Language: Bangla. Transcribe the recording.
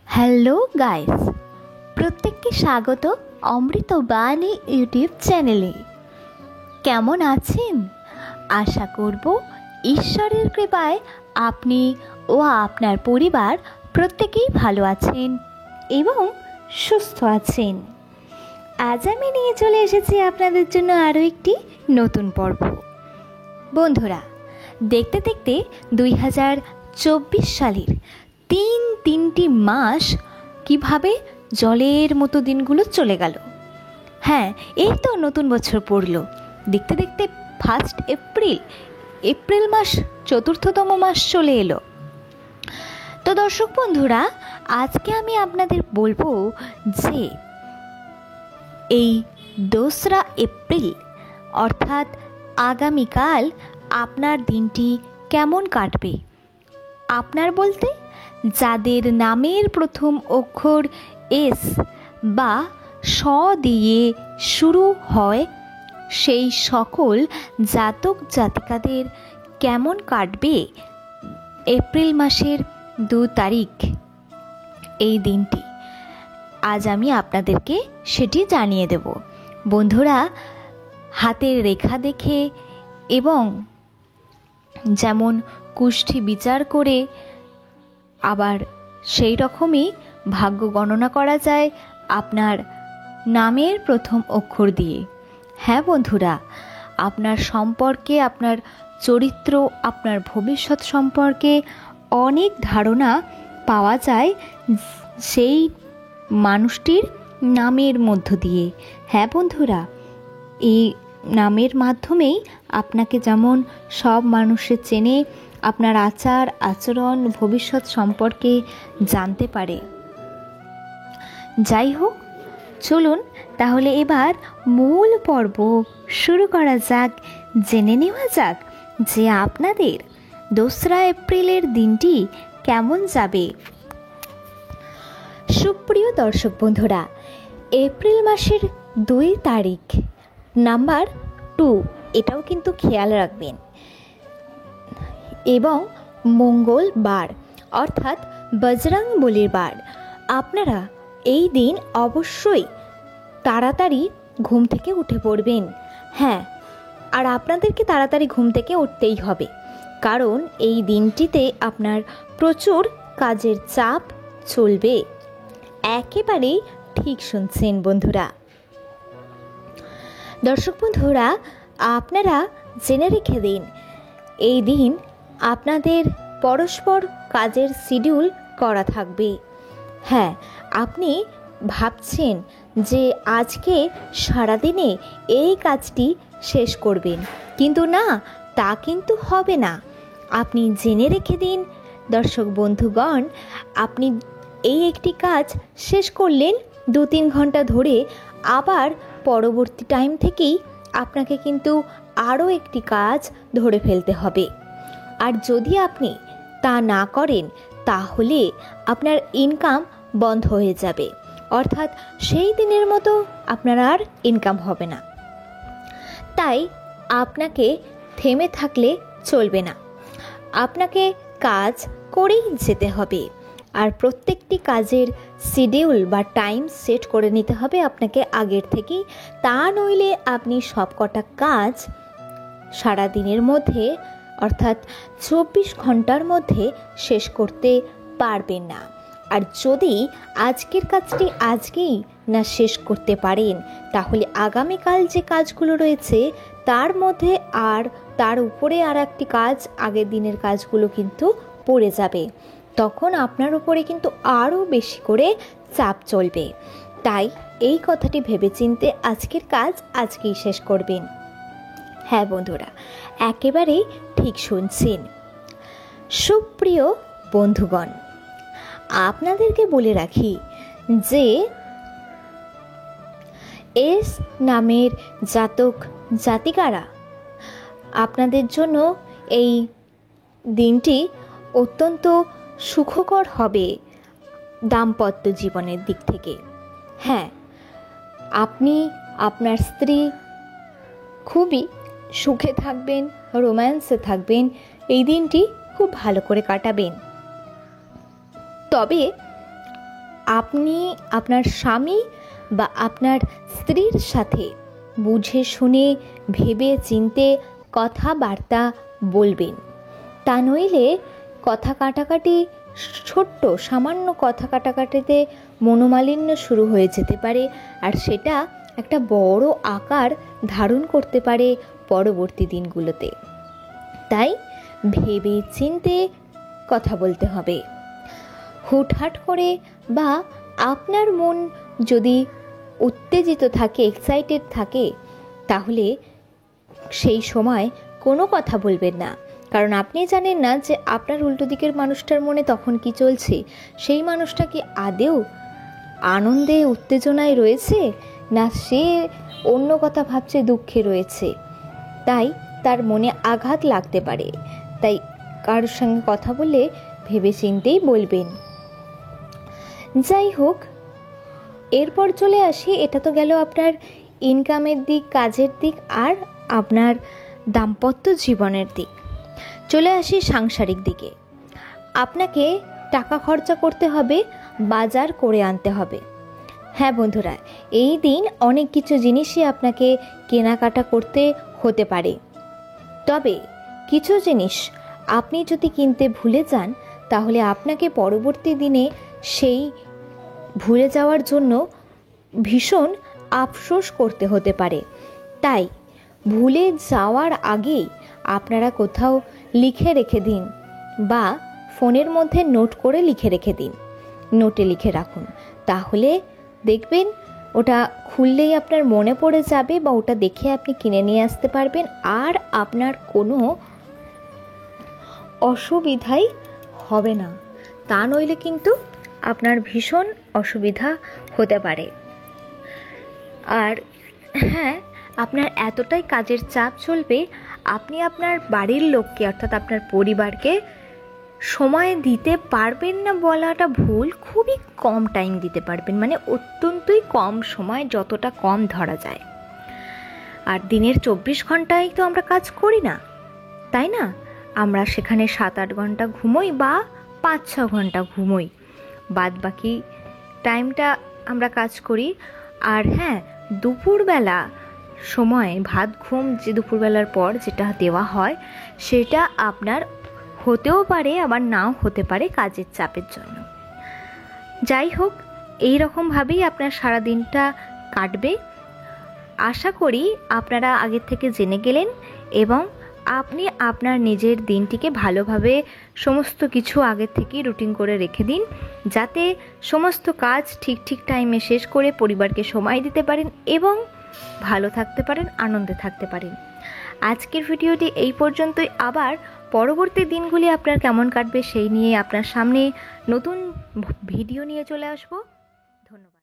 হ্যালো গাইস, প্রত্যেককে স্বাগত অমৃত বাণী ইউটিউব চ্যানেলে। কেমন আছেন? আশা করব ঈশ্বরের কৃপায় আপনি ও আপনার পরিবার প্রত্যেকেই ভালো আছেন এবং সুস্থ আছেন। আজ আমি নিয়ে চলে এসেছি আপনাদের জন্য আরও একটি নতুন পর্ব। বন্ধুরা, দেখতে দেখতে 2024 সালের তিনটি মাস কিভাবে জলের মতো দিনগুলো চলে গেল। হ্যাঁ, এই তো নতুন বছর পড়ল। দেখতে দেখতে 1 এপ্রিল মাস, চতুর্থতম মাস চলে এলো। তো দর্শক বন্ধুরা, আজকে আমি আপনাদের বলবো যে এই 2 এপ্রিল অর্থাৎ আগামীকাল আপনার দিনটি কেমন কাটবে। আপনার বলতে যাদের নামের প্রথম অক্ষর এস বা স দিয়ে শুরু হয়, সেই সকল জাতক জাতিকাদের কেমন কাটবে এপ্রিল মাসের 2 তারিখ এই দিনটি, আজ আমি আপনাদেরকে সেটি জানিয়ে দেব। বন্ধুরা, হাতের রেখা দেখে এবং যেমন কুষ্ঠি বিচার করে আবার সেই রকমই ভাগ্য গণনা করা যায় আপনার নামের প্রথম অক্ষর দিয়ে। হ্যাঁ বন্ধুরা, আপনার সম্পর্কে, আপনার চরিত্র, আপনার ভবিষ্যৎ সম্পর্কে অনেক ধারণা পাওয়া যায় সেই মানুষটির নামের মধ্য দিয়ে। হ্যাঁ বন্ধুরা, এই নামের মাধ্যমেই আপনাকে যেমন সব মানুষে চেনে, আপনার আচার আচরণ ভবিষ্যৎ সম্পর্কে জানতে পারে। যাই হোক, চলুন তাহলে এবার মূল পর্ব শুরু করা যাক। জেনে নেওয়া যাক যে আপনাদের 2 এপ্রিলের দিনটি কেমন যাবে। সুপ্রিয় দর্শক বন্ধুরা, এপ্রিল মাসের 2 তারিখ নাম্বার 2, এটাও কিন্তু খেয়াল রাখবেন, এবং মঙ্গলবার অর্থাৎ বজরংবলীর বার। আপনারা এই দিন অবশ্যই তাড়াতাড়ি ঘুম থেকে উঠে পড়বেন। হ্যাঁ, আর আপনাদেরকে তাড়াতাড়ি ঘুম থেকে উঠতেই হবে, কারণ এই দিনটিতে আপনার প্রচুর কাজের চাপ চলবে। একেবারেই ঠিক শুনছেন বন্ধুরা। দর্শক বন্ধুরা, আপনারা জেনে রেখে দিন, এই দিন আপনাদের পরস্পর কাজের শিডিউল করা থাকবে। হ্যাঁ, আপনি ভাবছেন যে আজকে সারাদিনে এই কাজটি শেষ করবেন, কিন্তু না, তা কিন্তু হবে না। আপনি জেনে রেখে দিন দর্শক বন্ধুগণ, আপনি এই একটি কাজ শেষ করলেন 2-3 ঘন্টা ধরে, আবার পরবর্তী টাইম থেকেই আপনাকে কিন্তু আরও একটি কাজ ধরে ফেলতে হবে। আর যদি আপনি তা না করেন, তাহলে আপনার ইনকাম বন্ধ হয়ে যাবে, অর্থাৎ সেই দিনের মতো আপনার আর ইনকাম হবে না। তাই আপনাকে থেমে থাকলে চলবে না, আপনাকে কাজ করেই যেতে হবে। আর প্রত্যেকটি কাজের শিডিউল বা টাইম সেট করে নিতে হবে আপনাকে আগের থেকেই, তা নইলে আপনি সব কটা কাজ সারা দিনের মধ্যে অর্থাৎ 24 ঘন্টার মধ্যে শেষ করতে পারবেন না। আর যদি আজকের কাজটি আজকেই না শেষ করতে পারেন, তাহলে আগামীকাল যে কাজগুলো রয়েছে তার মধ্যে আর তার উপরে আর একটি কাজ, আগের দিনের কাজগুলো কিন্তু পড়ে যাবে। তখন আপনার উপরে কিন্তু আরও বেশি করে চাপ চলবে। তাই এই কথাটি ভেবেচিন্তে আজকের কাজ আজকেই শেষ করবেন। হ্যাঁ বন্ধুরা, একেবারেই ঠিক শুনছেন। সুপ্রিয় বন্ধুগণ, আপনাদেরকে বলে রাখি যে এস নামের জাতক জাতিকারা, আপনাদের জন্য এই দিনটি অত্যন্ত সুখকর হবে দাম্পত্য জীবনের দিক থেকে। হ্যাঁ, আপনি আপনার স্ত্রী খুবই সুখে থাকবেন, রোম্যান্সে থাকবেন, এই দিনটি খুব ভালো করে কাটাবেন। তবে আপনি আপনার স্বামী বা আপনার স্ত্রীর সাথে বুঝে শুনে ভেবে চিনতে কথাবার্তা বলবেন। তা নইলে কথা কাটাকাটি, ছোট্ট সামান্য কথা কাটাকাটিতে মনোমালিন্য শুরু হয়ে যেতে পারে, আর সেটা একটা বড় আকার ধারণ করতে পারে পরবর্তী দিনগুলোতে। তাই ভেবে চিনতে কথা বলতে হবে। হুটহাট করে বা আপনার মন যদি উত্তেজিত থাকে, এক্সাইটেড থাকে, তাহলে সেই সময় কোনো কথা বলবেন না। কারণ আপনি জানেন না যে আপনার উল্টো দিকের মানুষটার মনে তখন কি চলছে। সেই মানুষটা কি আদেও আনন্দে উত্তেজনায় রয়েছে, না সে অন্য কথা ভাবছে, দুঃখে রয়েছে। তাই তার মনে আঘাত লাগতে পারে। তাই কারোর সঙ্গে কথা বলে ভেবে চিন্তেই বলবেন। যাই হোক, এরপর চলে আসি, এটা তো গেল আপনার ইনকামের দিক, কাজের দিক, আর আপনার দাম্পত্য জীবনের দিক। চলে আসি সাংসারিক দিকে। আপনাকে টাকা খরচা করতে হবে, বাজার করে আনতে হবে। হ্যাঁ বন্ধুরা, এই দিন অনেক কিছু জিনিসই আপনাকে কেনাকাটা করতে হতে পারে। তবে কিছু জিনিস আপনি যদি কিনতে ভুলে যান, তাহলে আপনাকে পরবর্তী দিনে সেই ভুলে যাওয়ার জন্য ভীষণ আফসোস করতে হতে পারে। তাই ভুলে যাওয়ার আগেই আপনারা কোথাও লিখে রেখে দিন, বা ফোনের মধ্যে নোট করে লিখে রেখে দিন, নোটে লিখে রাখুন। তাহলে দেখবেন ওটা খুললেই আপনার মনে পড়ে যাবে, বা ওটা দেখে আপনি কিনে নিয়ে আসতে পারবেন, আর আপনার কোনো অসুবিধাই হবে না। তা নইলে কিন্তু আপনার ভীষণ অসুবিধা হতে পারে। আর হ্যাঁ, আপনার এতটাই কাজের চাপ চলবে, আপনি আপনার বাড়ির লোককে, অর্থাৎ আপনার পরিবারকে সময় দিতে পারবেন না বলাটা ভুল, খুবই কম টাইম দিতে পারবেন, মানে অত্যন্তই কম সময়, যতটা কম ধরা যায়। আর দিনের 24 ঘন্টায় তো আমরা কাজ করি না, তাই না? আমরা সেখানে 7-8 ঘন্টা ঘুমোই বা 5-6 ঘন্টা ঘুমোই, বাদ বাকি টাইমটা আমরা কাজ করি। আর হ্যাঁ, দুপুরবেলা সময় ভাত ঘুম, যে দুপুরবেলার পর যেটা দেওয়া হয়, সেটা আপনার হতেও পারে, আবার নাও হতে পারে কাজের চাপের জন্য। যাই হোক, এই রকমভাবেই আপনার সারা দিনটা কাটবে। আশা করি আপনারা আগের থেকে জেনে গেলেন, এবং আপনি আপনার নিজের দিনটিকে ভালোভাবে সমস্ত কিছু আগের থেকেই রুটিন করে রেখে দিন, যাতে সমস্ত কাজ ঠিক টাইমে শেষ করে পরিবারকে সময় দিতে পারেন এবং ভালো থাকতে পারেন, আনন্দে থাকতে পারেন। আজকের ভিডিওটি এই পর্যন্তই। আবার পরবর্তী দিনগুলি আপনার কেমন কাটবে সেই নিয়ে আপনার সামনে নতুন ভিডিও নিয়ে চলে আসব। ধন্যবাদ।